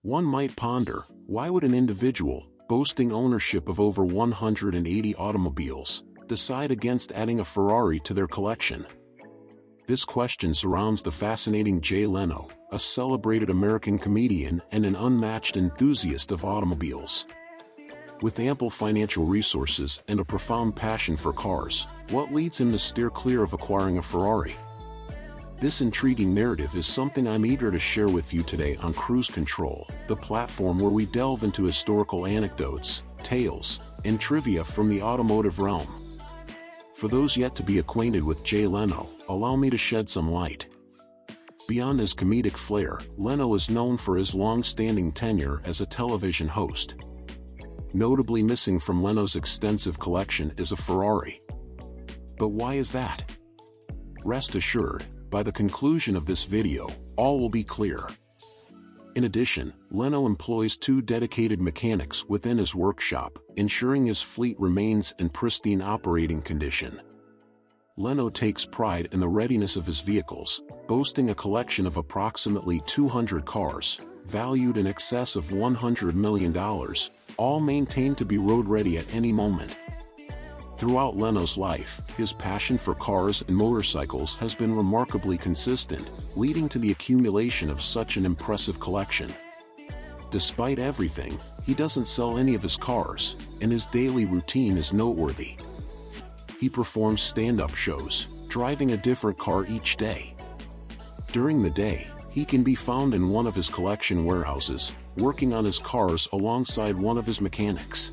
One might ponder, why would an individual, boasting ownership of over 180 automobiles, decide against adding a Ferrari to their collection? This question surrounds the fascinating Jay Leno, a celebrated American comedian and an unmatched enthusiast of automobiles. With ample financial resources and a profound passion for cars, what leads him to steer clear of acquiring a Ferrari? This intriguing narrative is something I'm eager to share with you today on Cruise Control, the platform where we delve into historical anecdotes, tales, and trivia from the automotive realm. For those yet to be acquainted with Jay Leno, allow me to shed some light. Beyond his comedic flair, Leno is known for his long-standing tenure as a television host. Notably missing from Leno's extensive collection is a Ferrari. But why is that? Rest assured, by the conclusion of this video, all will be clear. In addition, Leno employs 2 dedicated mechanics within his workshop, ensuring his fleet remains in pristine operating condition. Leno takes pride in the readiness of his vehicles, boasting a collection of approximately 200 cars, valued in excess of $100 million, all maintained to be road-ready at any moment. Throughout Leno's life, his passion for cars and motorcycles has been remarkably consistent, leading to the accumulation of such an impressive collection. Despite everything, he doesn't sell any of his cars, and his daily routine is noteworthy. He performs stand-up shows, driving a different car each day. During the day, he can be found in one of his collection warehouses, working on his cars alongside one of his mechanics.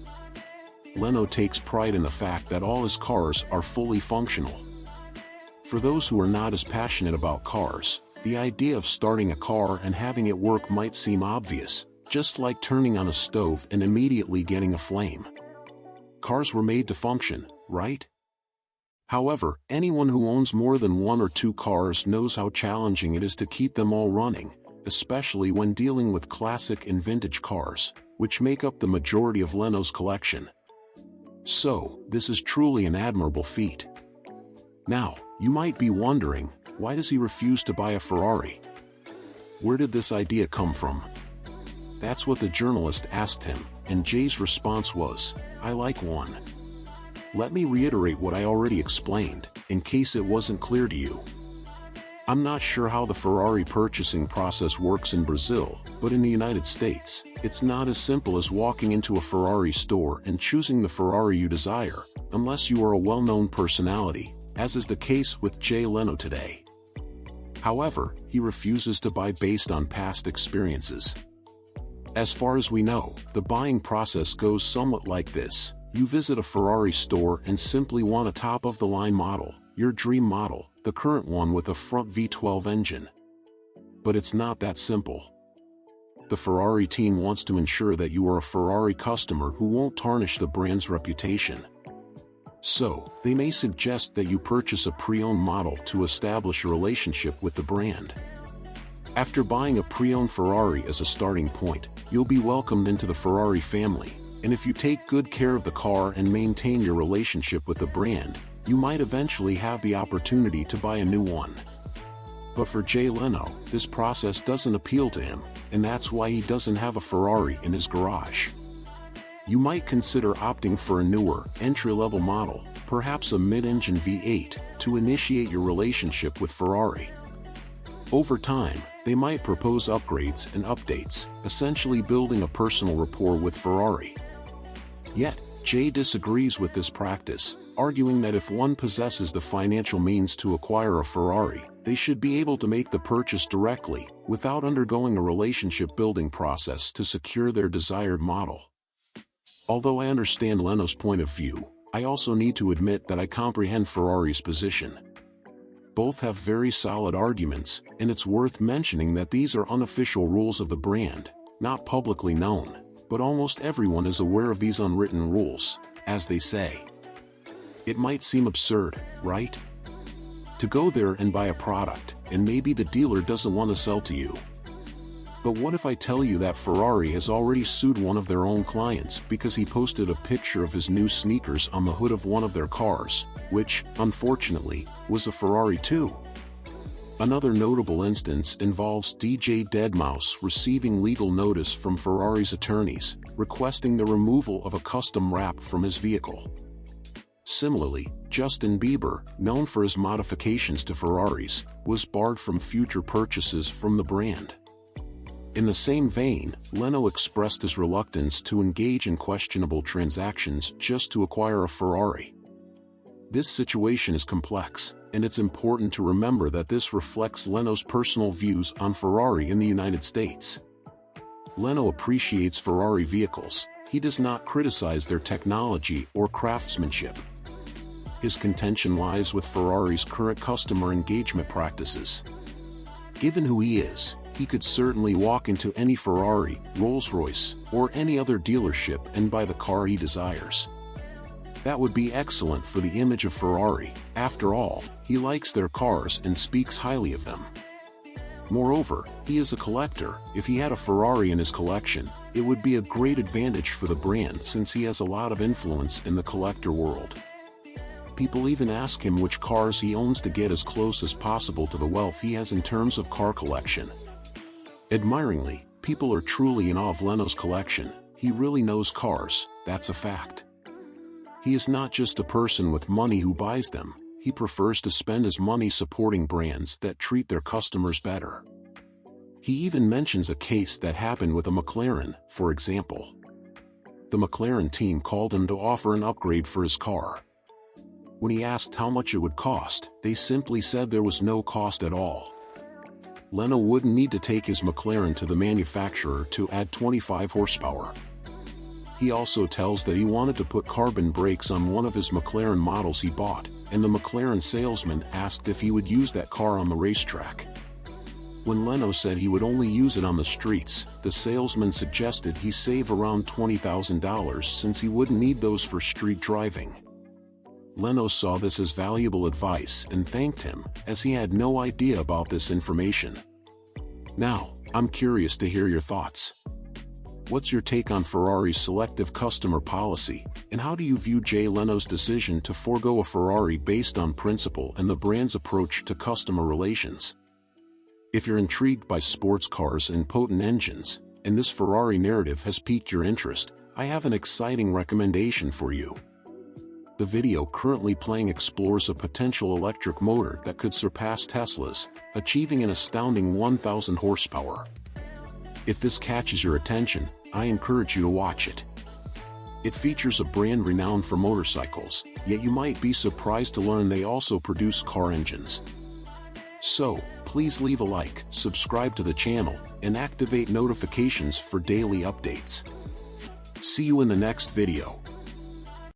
Leno takes pride in the fact that all his cars are fully functional. For those who are not as passionate about cars, the idea of starting a car and having it work might seem obvious, just like turning on a stove and immediately getting a flame. Cars were made to function, right? However, anyone who owns more than 1 or 2 cars knows how challenging it is to keep them all running, especially when dealing with classic and vintage cars, which make up the majority of Leno's collection. So, this is truly an admirable feat. Now, you might be wondering, why does he refuse to buy a Ferrari? Where did this idea come from? That's what the journalist asked him, and Jay's response was, "I like one." Let me reiterate what I already explained, in case it wasn't clear to you. I'm not sure how the Ferrari purchasing process works in Brazil, but in the United States, it's not as simple as walking into a Ferrari store and choosing the Ferrari you desire, unless you are a well-known personality, as is the case with Jay Leno today. However, he refuses to buy based on past experiences. As far as we know, the buying process goes somewhat like this. You visit a Ferrari store and simply want a top-of-the-line model, your dream model, the current one with a front V12 engine. But it's not that simple. The Ferrari team wants to ensure that you are a Ferrari customer who won't tarnish the brand's reputation. So, they may suggest that you purchase a pre-owned model to establish a relationship with the brand. After buying a pre-owned Ferrari as a starting point, you'll be welcomed into the Ferrari family, and if you take good care of the car and maintain your relationship with the brand, you might eventually have the opportunity to buy a new one. But for Jay Leno, this process doesn't appeal to him, and that's why he doesn't have a Ferrari in his garage. You might consider opting for a newer, entry-level model, perhaps a mid-engine V8, to initiate your relationship with Ferrari. Over time, they might propose upgrades and updates, essentially building a personal rapport with Ferrari. Yet, Jay disagrees with this practice, arguing that if one possesses the financial means to acquire a Ferrari, they should be able to make the purchase directly, without undergoing a relationship-building process to secure their desired model. Although I understand Leno's point of view, I also need to admit that I comprehend Ferrari's position. Both have very solid arguments, and it's worth mentioning that these are unofficial rules of the brand, not publicly known, but almost everyone is aware of these unwritten rules, as they say. It might seem absurd, right? To go there and buy a product, and maybe the dealer doesn't want to sell to you. But what if I tell you that Ferrari has already sued one of their own clients because he posted a picture of his new sneakers on the hood of one of their cars, which, unfortunately, was a Ferrari too? Another notable instance involves DJ Deadmau5 receiving legal notice from Ferrari's attorneys, requesting the removal of a custom wrap from his vehicle. Similarly, Justin Bieber, known for his modifications to Ferraris, was barred from future purchases from the brand. In the same vein, Leno expressed his reluctance to engage in questionable transactions just to acquire a Ferrari. This situation is complex, and it's important to remember that this reflects Leno's personal views on Ferrari in the United States. Leno appreciates Ferrari vehicles. He does not criticize their technology or craftsmanship. His contention lies with Ferrari's current customer engagement practices. Given who he is, he could certainly walk into any Ferrari, Rolls-Royce, or any other dealership and buy the car he desires. That would be excellent for the image of Ferrari. After all, he likes their cars and speaks highly of them. Moreover, he is a collector. If he had a Ferrari in his collection, it would be a great advantage for the brand since he has a lot of influence in the collector world. People even ask him which cars he owns to get as close as possible to the wealth he has in terms of car collection. Admiringly, people are truly in awe of Leno's collection. He really knows cars, that's a fact. He is not just a person with money who buys them, he prefers to spend his money supporting brands that treat their customers better. He even mentions a case that happened with a McLaren, for example. The McLaren team called him to offer an upgrade for his car. When he asked how much it would cost, they simply said there was no cost at all. Leno wouldn't need to take his McLaren to the manufacturer to add 25 horsepower. He also tells that he wanted to put carbon brakes on one of his McLaren models he bought, and the McLaren salesman asked if he would use that car on the racetrack. When Leno said he would only use it on the streets, the salesman suggested he save around $20,000 since he wouldn't need those for street driving. Leno saw this as valuable advice and thanked him, as he had no idea about this information. Now, I'm curious to hear your thoughts. What's your take on Ferrari's selective customer policy, and how do you view Jay Leno's decision to forego a Ferrari based on principle and the brand's approach to customer relations? If you're intrigued by sports cars and potent engines, and this Ferrari narrative has piqued your interest, I have an exciting recommendation for you. The video currently playing explores a potential electric motor that could surpass Tesla's, achieving an astounding 1,000 horsepower. If this catches your attention, I encourage you to watch it. It features a brand renowned for motorcycles, yet you might be surprised to learn they also produce car engines. So, please leave a like, subscribe to the channel, and activate notifications for daily updates. See you in the next video.